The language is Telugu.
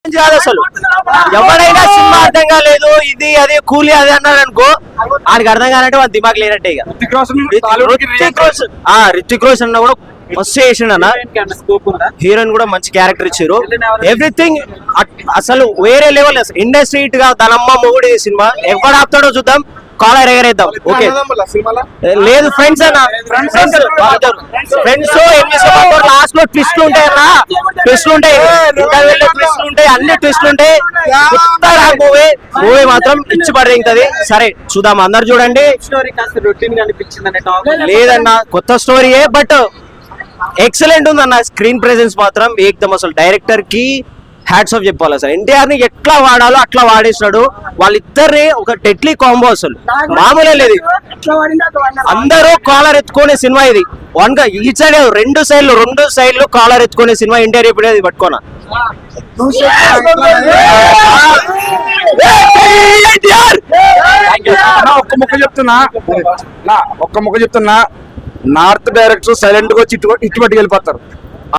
కాదు అసలు. ఎవరైనా సినిమా అర్థం కాలేదు, ఇది అది కూలీ అది అన్నాడు అనుకో, ఆయనకి అర్థం కానంటే వాళ్ళ దిమాగ్ లేనట్టే. ఇక రితిక్ రోషన్ కూడా మస్తు చేసిండు అన్న. హీరోయిన్ కూడా మంచి క్యారెక్టర్ ఇచ్చారు. ఎవ్రీథింగ్ అసలు వేరే లెవెల్. ఇండస్ట్రీ గా తనమ్మ మొగుడు సినిమా ఎవడు ఆపుతాడో చూద్దాం. కాలర్ ఎగరేద్దాం. ఓకే లేదు ఫ్రెండ్స్ అన్న, ఫ్రెండ్స్ లాస్ట్ లో ట్విస్ట్లు ఉంటాయి అన్న, ట్విస్ట్లు ఉంటాయి, ట్విస్ట్లు ఉంటాయి, అన్ని ట్విస్ట్లు ఉంటాయి. మూవీ మాత్రం ఇచ్చి పడేది. సరే చూద్దాం, అందరు చూడండి. లేదన్న కొత్త స్టోరీయే, బట్ ఎక్సలెంట్ ఉంది అన్న. స్క్రీన్ ప్రెజెన్స్ మాత్రం ఏకదమ్. అసలు డైరెక్టర్ కి హ్యాట్స్ ఆఫ్ చెప్పాలి. అసలు ఎన్టీఆర్ ని ఎట్లా వాడాలో అట్లా వాడేసినాడు. వాళ్ళిద్దరిని ఒక డెడ్లీ కాంబో, అసలు మామూలే లేదు. అందరూ కాలర్ ఎత్తుకునే సినిమా ఇది. వన్ గా ఈ సైడ్ రెండు సైడ్లు కాలర్ ఎత్తుకునే సినిమా ఎన్టీఆర్ ఇప్పుడు అది పట్టుకోనా. ఒక్క ముక్క చెప్తున్నా, నార్త్ డైరెక్టర్ సైలెంట్ గా వచ్చి ఇటు పట్టుకు వెళ్ళిపోతారు.